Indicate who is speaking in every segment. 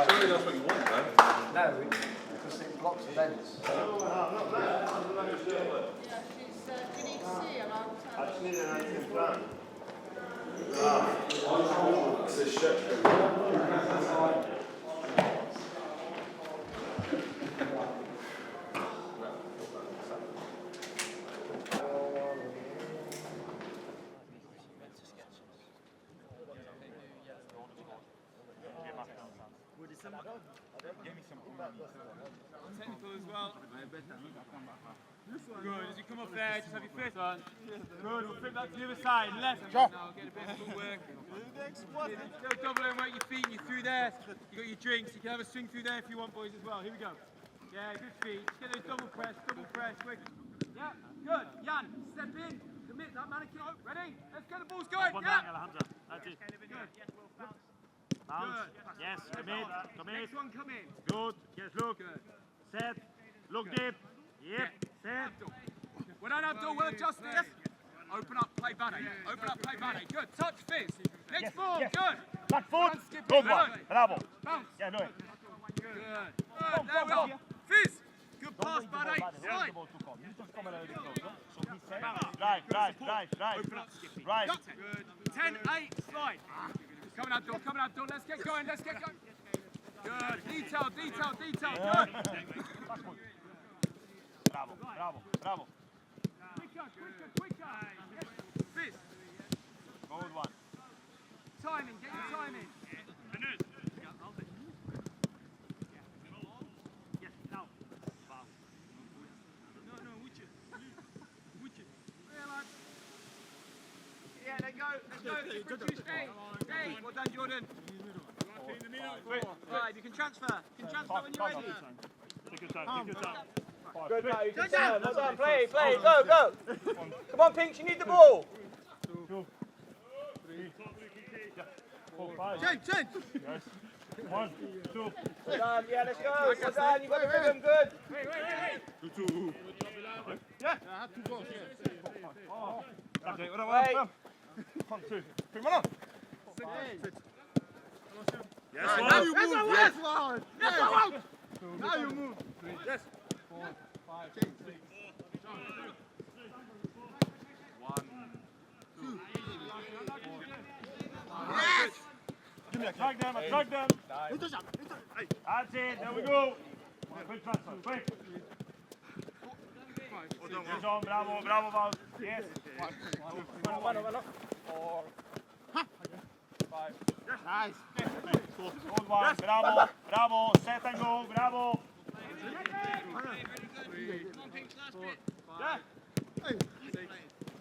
Speaker 1: Surely that's what you want, man.
Speaker 2: No, because it blocks events.
Speaker 3: Yeah, she's, do you need to see her? I just need an item plan.
Speaker 1: It's a shit.
Speaker 4: Technical as well. Good, as you come up there, just have your fist on. Good, we'll flip that to the other side, left. Now, get a bit of footwork. Still double and work your feet, you're through there. You got your drinks, you can have a swing through there if you want, boys, as well. Here we go. Yeah, good feet. Just get those double press, quick. Yeah, good. Jan, step in, commit that mannequin. Ready? Let's get the balls going. Yeah.
Speaker 5: That's it.
Speaker 4: Good.
Speaker 5: Bounce. Yes, commit.
Speaker 4: Next one, come in.
Speaker 5: Good. Yes, look.
Speaker 4: Good.
Speaker 5: Set. Look deep. Yep. Set.
Speaker 4: Well done, Abdul. Well adjusted. Open up, play Bane. Good. Touch, fizz. Next ball.
Speaker 5: yes.
Speaker 4: Good.
Speaker 5: Back foot.
Speaker 4: Skip
Speaker 5: Good
Speaker 4: it.
Speaker 5: one. Bravo.
Speaker 4: Bounce.
Speaker 5: Yeah, do it.
Speaker 4: Good. There we are. Fizz. Good pass, Bane. Slide.
Speaker 5: Right.
Speaker 4: Open up, Skippy.
Speaker 5: Right.
Speaker 4: Good. 10-8, slide. Come on, Abdul. Let's get going. Good. Detail. Good.
Speaker 5: Bravo.
Speaker 4: Quicker. Fizz.
Speaker 5: Good one.
Speaker 4: Timing. Get your timing.
Speaker 5: Yes, now.
Speaker 4: No, which it. Yeah, let's go. Produce eight. Well done, Jordan. Right, you can transfer. When you're ready.
Speaker 5: Take your time.
Speaker 2: Good, Matt, you can serve. Well done, play, go. Come on, Pinks, you need the ball.
Speaker 5: 2, 3, 4, 5.
Speaker 4: Change.
Speaker 5: Yes. 1, 2.
Speaker 2: Well done, yeah, let's go. Well done, you got the rhythm, good.
Speaker 4: Wait.
Speaker 5: 2.
Speaker 4: Yeah, I had 2 balls.
Speaker 5: Okay, what
Speaker 2: Wait.
Speaker 5: 1, 2. 3, one on. Yes,
Speaker 4: Right,
Speaker 5: one.
Speaker 4: now you move. Yes, one. Now you move.
Speaker 2: 3,
Speaker 4: Yes.
Speaker 2: 4, 5, 6.
Speaker 4: 1, 2.
Speaker 5: Yes! Give me a track them. That's it, there we go. Quick transfer, quick. Yes, on, bravo, Val. Yes.
Speaker 2: 1, 4, 5.
Speaker 4: Nice.
Speaker 5: Good one, bravo. Set and go, bravo.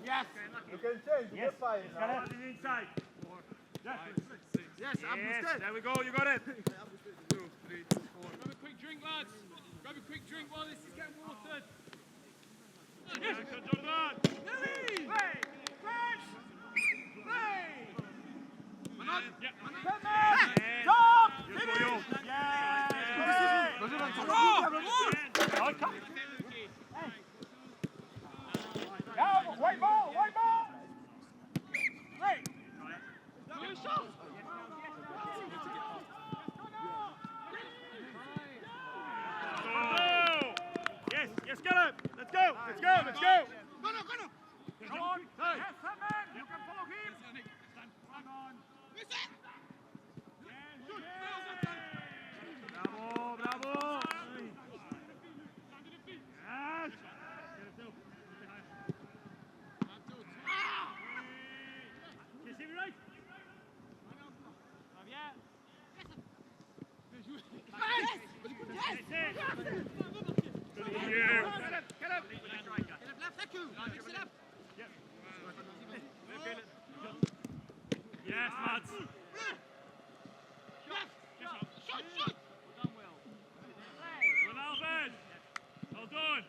Speaker 4: Yes.
Speaker 2: You can change,
Speaker 5: Yes,
Speaker 2: you're fine
Speaker 5: it's
Speaker 2: now.
Speaker 5: got it inside.
Speaker 4: Yes, I'm boosted.
Speaker 5: There we go, you got it.
Speaker 4: 2, 3, 4. Grab a quick drink, lads. Grab a quick drink while this is getting watered. Yes.
Speaker 5: Jordan.
Speaker 4: Play. Manon.
Speaker 5: Stop! Finish! Yes! White ball!
Speaker 4: Right.
Speaker 5: Yes, get up! Let's go!
Speaker 4: Go.
Speaker 5: Come on! Yes, man! You can follow him! Come on! Bravo! Yes! You see me right? Yes, lads. Well done, Well done.